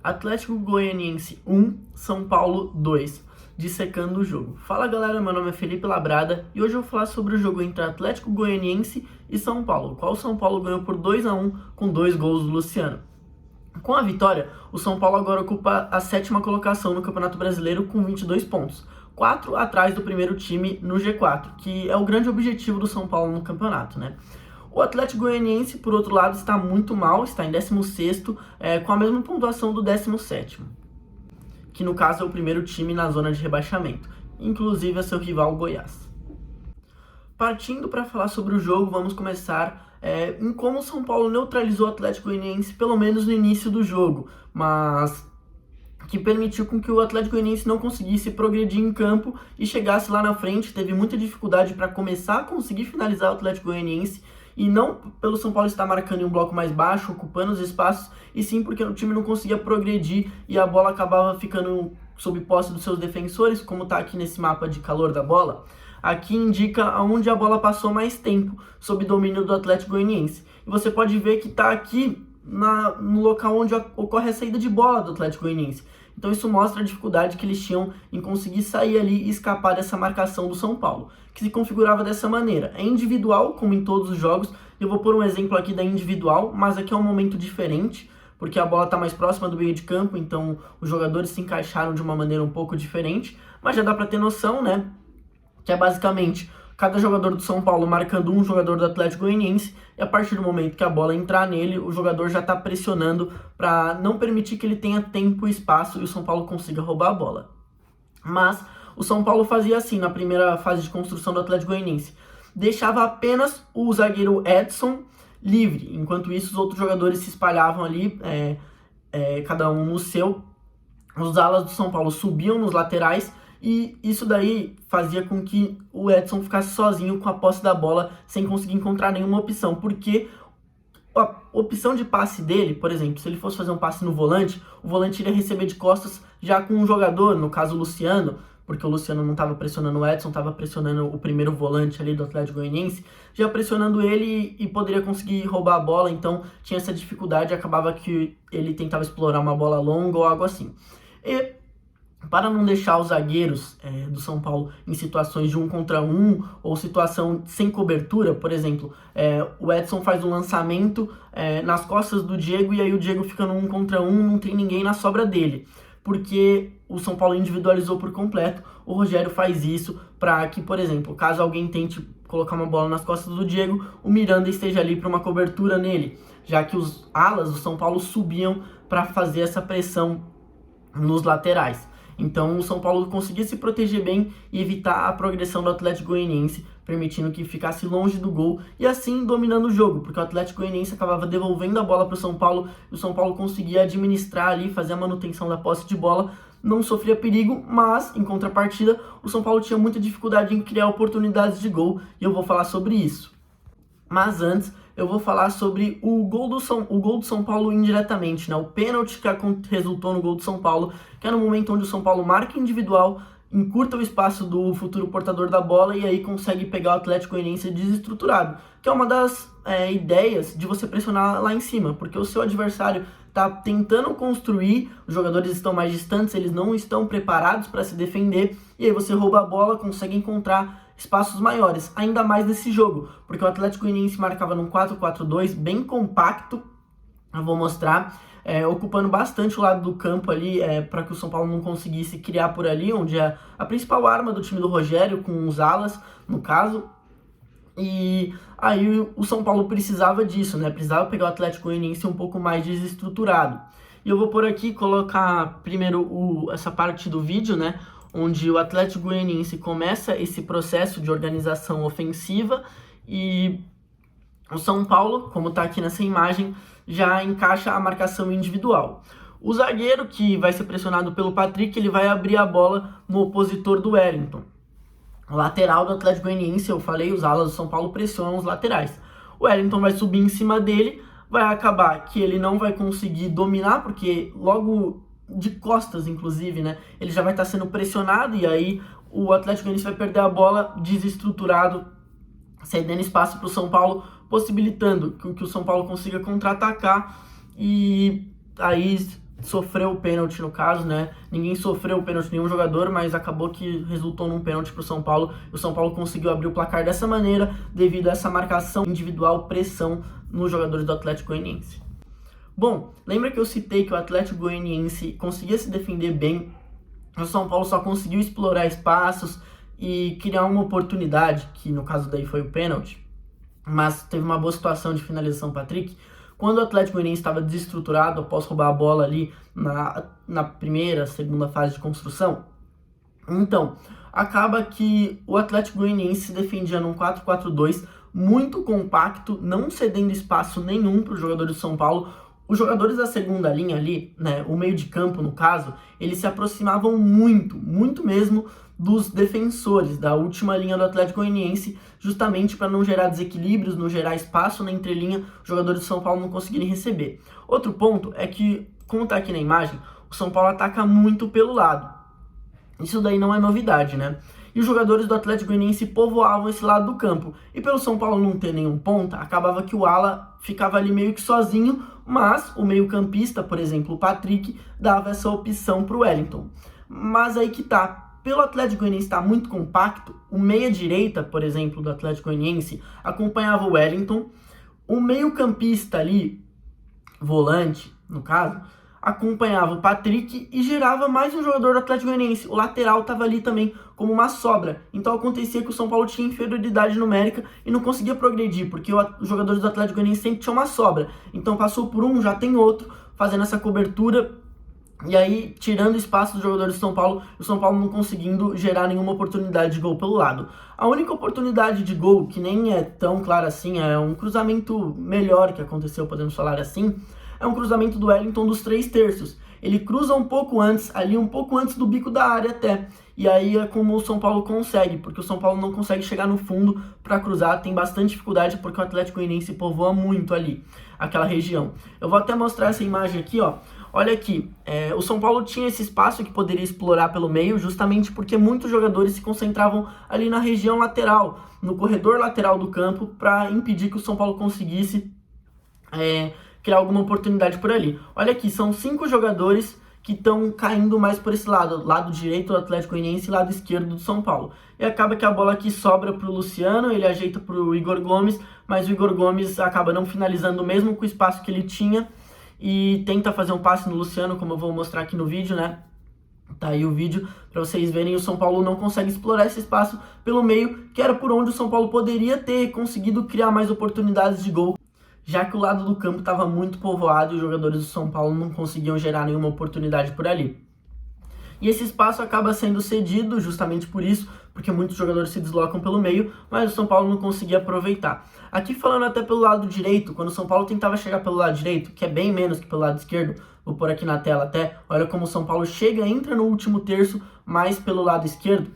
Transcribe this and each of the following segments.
Atlético Goianiense 1, São Paulo 2, dissecando o jogo. Fala galera, meu nome é Felipe Labrada e hoje eu vou falar sobre o jogo entre Atlético Goianiense e São Paulo, qual o São Paulo ganhou por 2-1 com 2 gols do Luciano. Com a vitória, o São Paulo agora ocupa a 7ª colocação no Campeonato Brasileiro com 22 pontos, 4 atrás do primeiro time no G4, que é o grande objetivo do São Paulo no campeonato, né? O Atlético Goianiense, por outro lado, está muito mal, está em 16º, com a mesma pontuação do 17º, que no caso é o primeiro time na zona de rebaixamento, inclusive é seu rival Goiás. Partindo para falar sobre o jogo, vamos começar em como o São Paulo neutralizou o Atlético Goianiense, pelo menos no início do jogo, mas que permitiu com que o Atlético Goianiense não conseguisse progredir em campo e chegasse lá na frente. Teve muita dificuldade para começar a conseguir finalizar o Atlético Goianiense, e não pelo São Paulo estar marcando em um bloco mais baixo, ocupando os espaços, e sim porque o time não conseguia progredir e a bola acabava ficando sob posse dos seus defensores, como está aqui nesse mapa de calor da bola. Aqui indica onde a bola passou mais tempo, sob domínio do Atlético Goianiense. E você pode ver que está aqui no local onde ocorre a saída de bola do Atlético Goianiense. Então isso mostra a dificuldade que eles tinham em conseguir sair ali e escapar dessa marcação do São Paulo, que se configurava dessa maneira. É individual, como em todos os jogos. Eu vou pôr um exemplo aqui da individual, mas aqui é um momento diferente, porque a bola está mais próxima do meio de campo, então os jogadores se encaixaram de uma maneira um pouco diferente, mas já dá para ter noção, né? Que é basicamente cada jogador do São Paulo marcando um jogador do Atlético Goianiense, e a partir do momento que a bola entrar nele, o jogador já está pressionando para não permitir que ele tenha tempo e espaço e o São Paulo consiga roubar a bola. Mas o São Paulo fazia assim na primeira fase de construção do Atlético Goianiense. Deixava apenas o zagueiro Edson livre, enquanto isso os outros jogadores se espalhavam ali, cada um no seu. Os alas do São Paulo subiam nos laterais, e isso daí fazia com que o Edson ficasse sozinho com a posse da bola, sem conseguir encontrar nenhuma opção, porque a opção de passe dele, por exemplo, se ele fosse fazer um passe no volante, o volante iria receber de costas já com um jogador, no caso o Luciano, porque o Luciano não estava pressionando o Edson, estava pressionando o primeiro volante ali do Atlético Goianiense, já pressionando ele e poderia conseguir roubar a bola, então tinha essa dificuldade, acabava que ele tentava explorar uma bola longa ou algo assim. E para não deixar os zagueiros do São Paulo em situações de 1 contra 1 ou situação sem cobertura, por exemplo, o Edson faz um lançamento nas costas do Diego e aí o Diego fica no 1 contra 1, não tem ninguém na sobra dele, porque o São Paulo individualizou por completo. O Rogério faz isso para que, por exemplo, caso alguém tente colocar uma bola nas costas do Diego, o Miranda esteja ali para uma cobertura nele, já que os alas do São Paulo subiam para fazer essa pressão nos laterais. Então o São Paulo conseguia se proteger bem e evitar a progressão do Atlético Goianiense, permitindo que ficasse longe do gol e assim dominando o jogo, porque o Atlético Goianiense acabava devolvendo a bola para o São Paulo e o São Paulo conseguia administrar ali, fazer a manutenção da posse de bola, não sofria perigo, mas em contrapartida o São Paulo tinha muita dificuldade em criar oportunidades de gol e eu vou falar sobre isso. Mas antes eu vou falar sobre o gol do São Paulo indiretamente, né? O pênalti que resultou no gol do São Paulo, que é no momento onde o São Paulo marca individual, encurta o espaço do futuro portador da bola e aí consegue pegar o Atlético Goianiense desestruturado, que é uma das ideias de você pressionar lá em cima, porque o seu adversário está tentando construir, os jogadores estão mais distantes, eles não estão preparados para se defender, e aí você rouba a bola, consegue encontrar espaços maiores, ainda mais nesse jogo, porque o Atlético Goianiense marcava num 4-4-2 bem compacto, eu vou mostrar, ocupando bastante o lado do campo ali, para que o São Paulo não conseguisse criar por ali, onde é a principal arma do time do Rogério, com os alas, no caso. E aí o São Paulo precisava disso, né? Precisava pegar o Atlético Goianiense um pouco mais desestruturado. E eu vou por aqui colocar primeiro essa parte do vídeo, né? Onde o Atlético Goianiense começa esse processo de organização ofensiva e o São Paulo, como está aqui nessa imagem, já encaixa a marcação individual. O zagueiro, que vai ser pressionado pelo Patrick, ele vai abrir a bola no opositor do Wellington. O lateral do Atlético Goianiense, eu falei, os alas do São Paulo pressionam os laterais. O Wellington vai subir em cima dele, vai acabar que ele não vai conseguir dominar, porque logo de costas, inclusive, né, ele já vai estar sendo pressionado, e aí o Atlético Goianiense vai perder a bola desestruturado, cedendo espaço para o São Paulo, possibilitando que o São Paulo consiga contra-atacar, e aí sofreu o pênalti no caso, né? Ninguém sofreu o pênalti, nenhum jogador, mas acabou que resultou num pênalti pro São Paulo. O São Paulo conseguiu abrir o placar dessa maneira devido a essa marcação individual, pressão nos jogadores do Atlético Goianiense. Bom, lembra que eu citei que o Atlético Goianiense conseguia se defender bem, o São Paulo só conseguiu explorar espaços e criar uma oportunidade, que no caso daí foi o pênalti, mas teve uma boa situação de finalização Patrick. Quando o Atlético Goianiense estava desestruturado após roubar a bola ali na primeira, segunda fase de construção, então acaba que o Atlético Goianiense se defendia num 4-4-2 muito compacto, não cedendo espaço nenhum para os jogadores do São Paulo. Os jogadores da segunda linha ali, né, o meio de campo no caso, eles se aproximavam muito mesmo dos defensores da última linha do Atlético Goianiense, justamente para não gerar desequilíbrios, não gerar espaço na entrelinha, os jogadores do São Paulo não conseguirem receber. Outro ponto é que, como está aqui na imagem, o São Paulo ataca muito pelo lado. Isso daí não é novidade, né? E os jogadores do Atlético Goianiense povoavam esse lado do campo. E pelo São Paulo não ter nenhum ponta, acabava que o ala ficava ali meio que sozinho, mas o meio-campista, por exemplo, o Patrick, dava essa opção para o Wellington. Mas aí que tá, pelo Atlético Goianiense estar muito compacto, o meia-direita, por exemplo, do Atlético Goianiense, acompanhava o Wellington, o meio-campista ali, volante, no caso, acompanhava o Patrick e gerava mais um jogador do Atlético Goianiense. O lateral estava ali também como uma sobra. Então acontecia que o São Paulo tinha inferioridade numérica e não conseguia progredir, porque os jogadores do Atlético Goianiense sempre tinham uma sobra. Então passou por um, já tem outro, fazendo essa cobertura. E aí, tirando espaço dos jogadores do São Paulo, o São Paulo não conseguindo gerar nenhuma oportunidade de gol pelo lado. A única oportunidade de gol, que nem é tão clara assim, é um cruzamento melhor que aconteceu, podemos falar assim, é um cruzamento do Wellington dos 3/3. Ele cruza um pouco antes, ali um pouco antes do bico da área até. E aí é como o São Paulo consegue, porque o São Paulo não consegue chegar no fundo para cruzar, tem bastante dificuldade porque o Atlético Goianiense povoa muito ali, aquela região. Eu vou até mostrar essa imagem aqui, ó. Olha aqui, o São Paulo tinha esse espaço que poderia explorar pelo meio, justamente porque muitos jogadores se concentravam ali na região lateral, no corredor lateral do campo, para impedir que o São Paulo conseguisse criar alguma oportunidade por ali. Olha aqui, são 5 jogadores que estão caindo mais por esse lado direito do Atlético Goianiense e lado esquerdo do São Paulo. E acaba que a bola aqui sobra para o Luciano, ele ajeita para o Igor Gomes, mas o Igor Gomes acaba não finalizando mesmo com o espaço que ele tinha e tenta fazer um passe no Luciano, como eu vou mostrar aqui no vídeo, né? Tá aí o vídeo para vocês verem, o São Paulo não consegue explorar esse espaço pelo meio, que era por onde o São Paulo poderia ter conseguido criar mais oportunidades de gol, já que o lado do campo estava muito povoado e os jogadores do São Paulo não conseguiam gerar nenhuma oportunidade por ali. E esse espaço acaba sendo cedido justamente por isso, porque muitos jogadores se deslocam pelo meio, mas o São Paulo não conseguia aproveitar. Aqui falando até pelo lado direito, quando o São Paulo tentava chegar pelo lado direito, que é bem menos que pelo lado esquerdo, vou pôr aqui na tela até, olha como o São Paulo chega, entra no último terço, mais pelo lado esquerdo.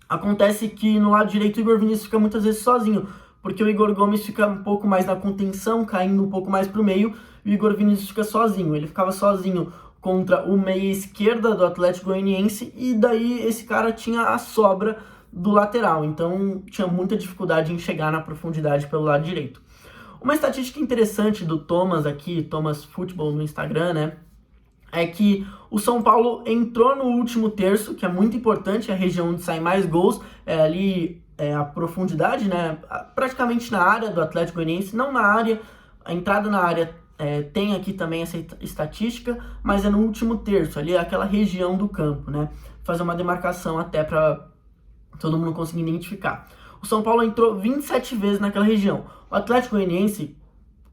Acontece que no lado direito o Igor Vinícius fica muitas vezes sozinho, porque o Igor Gomes fica um pouco mais na contenção, caindo um pouco mais para o meio, e o Igor Vinícius fica sozinho. Ele ficava sozinho contra o meia esquerda do Atlético Goianiense, e daí esse cara tinha a sobra do lateral, então tinha muita dificuldade em chegar na profundidade pelo lado direito. Uma estatística interessante do Thomas aqui, Thomas Futebol no Instagram, né, é que o São Paulo entrou no último terço, que é muito importante, é a região onde saem mais gols, ali a profundidade, né, praticamente na área do Atlético Goianiense, não na área, a entrada na área tem aqui também essa estatística, mas é no último terço, ali é aquela região do campo, né, fazer uma demarcação até para todo mundo conseguir identificar. O São Paulo entrou 27 vezes naquela região, o Atlético Goianiense,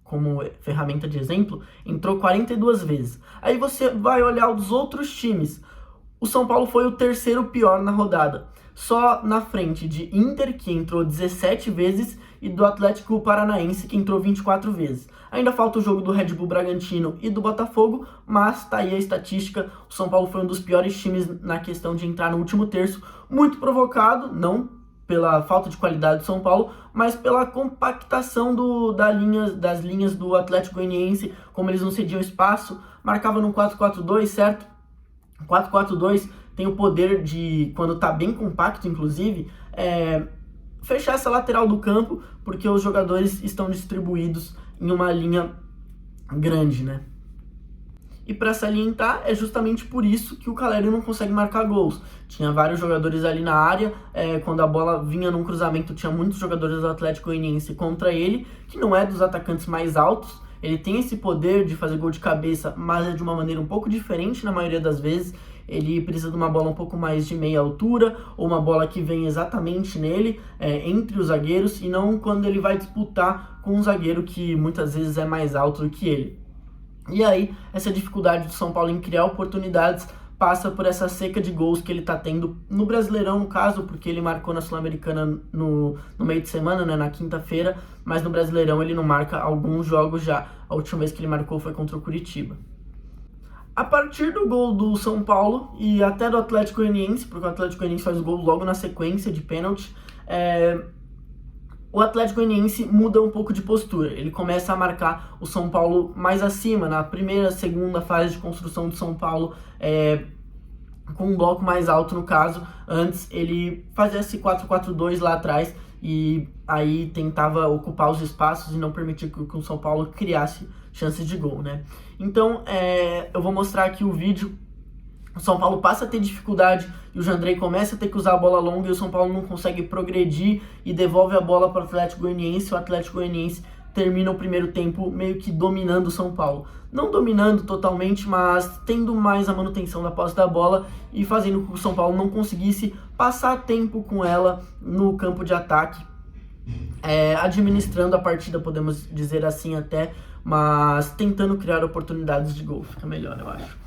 como ferramenta de exemplo, entrou 42 vezes. Aí você vai olhar os outros times, o São Paulo foi o terceiro pior na rodada, só na frente de Inter, que entrou 17 vezes, e do Atlético Paranaense, que entrou 24 vezes. Ainda falta o jogo do Red Bull Bragantino e do Botafogo, mas tá aí a estatística, o São Paulo foi um dos piores times na questão de entrar no último terço, muito provocado, não pela falta de qualidade do São Paulo, mas pela compactação das linhas do Atlético Goianiense, como eles não cediam espaço, marcava no 4-4-2, certo? 4-4-2 tem o poder de, quando tá bem compacto, inclusive, fechar essa lateral do campo, porque os jogadores estão distribuídos em uma linha grande, né? E para salientar, é justamente por isso que o Caleri não consegue marcar gols. Tinha vários jogadores ali na área, quando a bola vinha num cruzamento, tinha muitos jogadores do Atlético Goianiense contra ele, que não é dos atacantes mais altos. Ele tem esse poder de fazer gol de cabeça, mas é de uma maneira um pouco diferente na maioria das vezes. Ele precisa de uma bola um pouco mais de meia altura, ou uma bola que vem exatamente nele, entre os zagueiros, e não quando ele vai disputar com um zagueiro que muitas vezes é mais alto do que ele. E aí, essa dificuldade do São Paulo em criar oportunidades passa por essa seca de gols que ele está tendo no Brasileirão, no caso, porque ele marcou na Sul-Americana no meio de semana, né, na quinta-feira, mas no Brasileirão ele não marca alguns jogos já. A última vez que ele marcou foi contra o Curitiba. A partir do gol do São Paulo e até do Atlético Goianiense, porque o Atlético Goianiense faz o gol logo na sequência de pênalti, o Atlético Goianiense muda um pouco de postura. Ele começa a marcar o São Paulo mais acima, na primeira, segunda fase de construção do São Paulo, com um bloco mais alto no caso. Antes ele fazia esse 4-4-2 lá atrás e aí tentava ocupar os espaços e não permitir que o São Paulo criasse chances de gol, né? Então eu vou mostrar aqui o vídeo. O São Paulo passa a ter dificuldade e o Jandrei começa a ter que usar a bola longa e o São Paulo não consegue progredir e devolve a bola para o Atlético Goianiense. O Atlético Goianiense termina o primeiro tempo meio que dominando o São Paulo. Não dominando totalmente, mas tendo mais a manutenção da posse da bola e fazendo com que o São Paulo não conseguisse passar tempo com ela no campo de ataque, administrando a partida, podemos dizer assim até, mas tentando criar oportunidades de gol. Fica melhor, eu acho.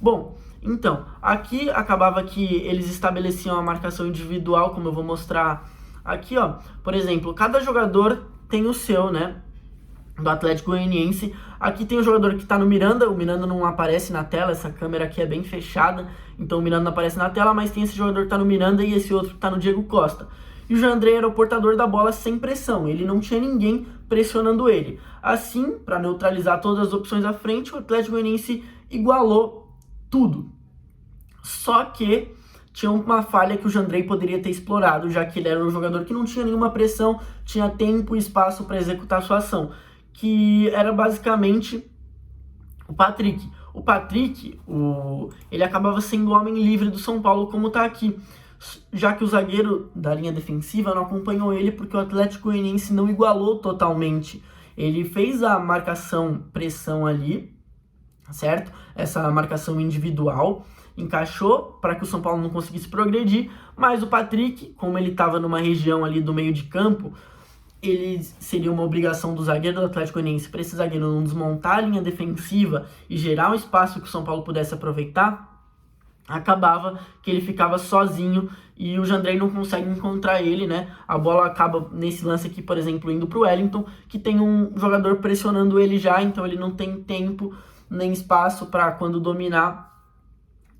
Bom, então, aqui acabava que eles estabeleciam a marcação individual, como eu vou mostrar aqui, ó. Por exemplo, cada jogador tem o seu, né, do Atlético Goianiense. Aqui tem o jogador que tá no Miranda, o Miranda não aparece na tela, essa câmera aqui é bem fechada, então o Miranda não aparece na tela, mas tem esse jogador que tá no Miranda e esse outro que tá no Diego Costa. E o Jandrei era o portador da bola sem pressão, ele não tinha ninguém pressionando ele. Assim, para neutralizar todas as opções à frente, o Atlético Goianiense igualou tudo. Só que tinha uma falha que o Jandrei poderia ter explorado, já que ele era um jogador que não tinha nenhuma pressão, tinha tempo e espaço para executar sua ação, que era basicamente o Patrick. O Patrick, ele acabava sendo o homem livre do São Paulo, como está aqui, já que o zagueiro da linha defensiva não acompanhou ele porque o Atlético Goianiense não igualou totalmente. Ele fez a marcação pressão ali, certo? Essa marcação individual encaixou para que o São Paulo não conseguisse progredir, mas o Patrick, como ele estava numa região ali do meio de campo, ele seria uma obrigação do zagueiro do Atlético Goianiense para esse zagueiro não desmontar a linha defensiva e gerar um espaço que o São Paulo pudesse aproveitar. Acabava que ele ficava sozinho e o Jandrei não consegue encontrar ele, né? A bola acaba nesse lance aqui, por exemplo, indo para o Wellington, que tem um jogador pressionando ele já, então ele não tem tempo nem espaço para quando dominar.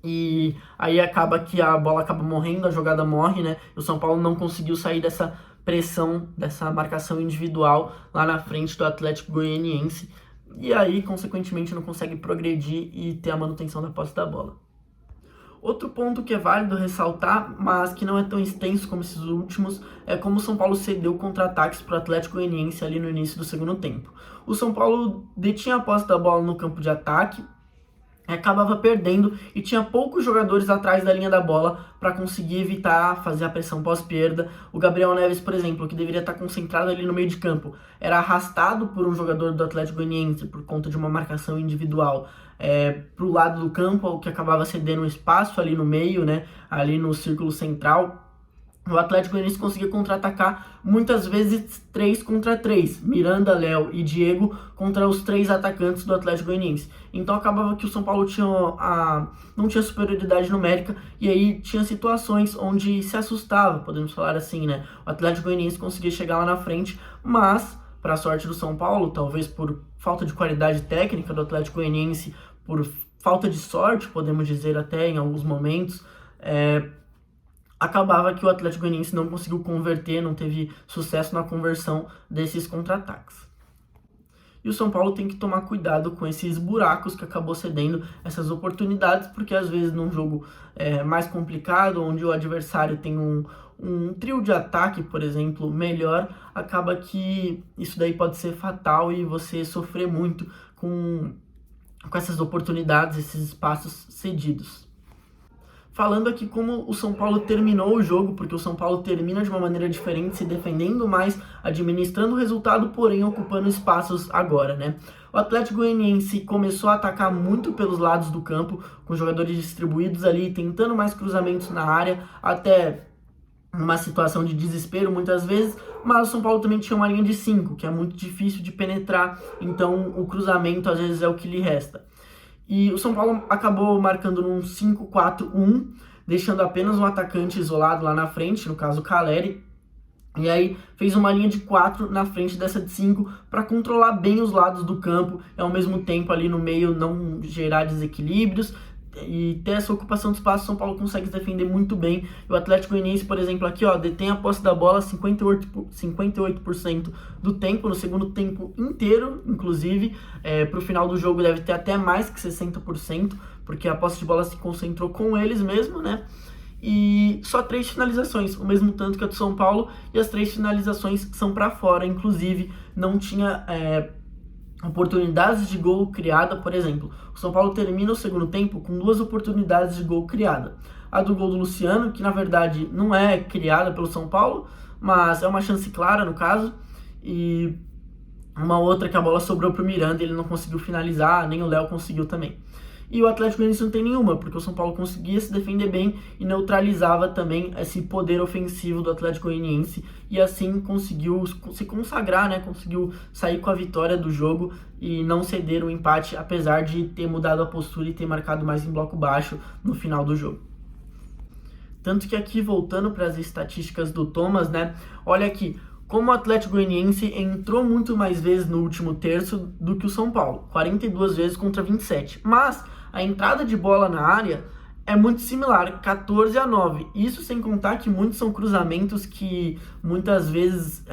E aí acaba que a bola acaba morrendo, a jogada morre, né? O São Paulo não conseguiu sair dessa pressão, dessa marcação individual lá na frente do Atlético Goianiense. E aí, consequentemente, não consegue progredir e ter a manutenção da posse da bola. Outro ponto que é válido ressaltar, mas que não é tão extenso como esses últimos, é como o São Paulo cedeu contra-ataques para o Atlético Goianiense ali no início do segundo tempo. O São Paulo detinha a posse da bola no campo de ataque, acabava perdendo e tinha poucos jogadores atrás da linha da bola para conseguir evitar fazer a pressão pós-perda. O Gabriel Neves, por exemplo, que deveria estar concentrado ali no meio de campo, era arrastado por um jogador do Atlético Goianiense por conta de uma marcação individual para o lado do campo, o que acabava cedendo um espaço ali no meio, né, ali no círculo central. O Atlético Goianiense conseguia contra-atacar muitas vezes 3 contra 3, Miranda, Léo e Diego contra os 3 atacantes do Atlético Goianiense. Então acabava que o São Paulo não tinha superioridade numérica e aí tinha situações onde se assustava, podemos falar assim, né? O Atlético Goianiense conseguia chegar lá na frente, mas para a sorte do São Paulo, talvez por falta de qualidade técnica do Atlético Goianiense, por falta de sorte, podemos dizer até em alguns momentos, acabava que o Atlético Goianiense não conseguiu converter, não teve sucesso na conversão desses contra-ataques. E o São Paulo tem que tomar cuidado com esses buracos que acabou cedendo essas oportunidades, porque às vezes num jogo mais complicado, onde o adversário tem um trio de ataque, por exemplo, melhor, acaba que isso daí pode ser fatal e você sofrer muito com com essas oportunidades, esses espaços cedidos. Falando aqui como o São Paulo terminou o jogo, porque o São Paulo termina de uma maneira diferente, se defendendo mais, administrando o resultado, porém ocupando espaços agora, né? O Atlético Goianiense começou a atacar muito pelos lados do campo, com jogadores distribuídos ali, tentando mais cruzamentos na área, até uma situação de desespero muitas vezes, mas o São Paulo também tinha uma linha de 5, que é muito difícil de penetrar, então o cruzamento às vezes é o que lhe resta. E o São Paulo acabou marcando num 5-4-1, deixando apenas um atacante isolado lá na frente, no caso o Caleri. E aí fez uma linha de 4 na frente dessa de 5 para controlar bem os lados do campo e ao mesmo tempo ali no meio não gerar desequilíbrios e ter essa ocupação de espaço. São Paulo consegue se defender muito bem. E o Atlético Goianiense, por exemplo, aqui ó, detém a posse da bola 58% do tempo, no segundo tempo inteiro, inclusive. Para o final do jogo deve ter até mais que 60%, porque a posse de bola se concentrou com eles mesmo, né? E só 3 finalizações, o mesmo tanto que a do São Paulo, e as 3 finalizações são para fora, inclusive não tinha oportunidades de gol criada. Por exemplo, o São Paulo termina o segundo tempo com 2 oportunidades de gol criada. A do gol do Luciano, que na verdade não é criada pelo São Paulo, mas é uma chance clara no caso, e uma outra que a bola sobrou para o Miranda, ele não conseguiu finalizar, nem o Léo conseguiu também. E o Atlético Goianiense não tem nenhuma, porque o São Paulo conseguia se defender bem e neutralizava também esse poder ofensivo do Atlético Goianiense, e assim conseguiu se consagrar, né? Conseguiu sair com a vitória do jogo e não ceder o empate, apesar de ter mudado a postura e ter marcado mais em bloco baixo no final do jogo. Tanto que aqui, voltando para as estatísticas do Thomas, né? Olha aqui, como o Atlético Goianiense entrou muito mais vezes no último terço do que o São Paulo, 42 vezes contra 27, mas a entrada de bola na área é muito similar, 14-9, isso sem contar que muitos são cruzamentos que muitas vezes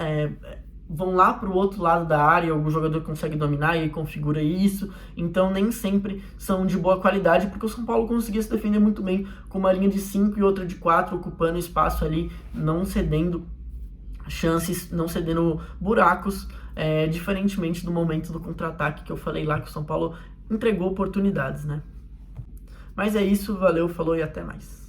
vão lá para o outro lado da área, o jogador consegue dominar e configura isso, então nem sempre são de boa qualidade, porque o São Paulo conseguia se defender muito bem com uma linha de 5 e outra de 4, ocupando espaço ali, não cedendo chances, não cedendo buracos, diferentemente do momento do contra-ataque que eu falei lá, que o São Paulo entregou oportunidades, né? Mas é isso, valeu, falou e até mais.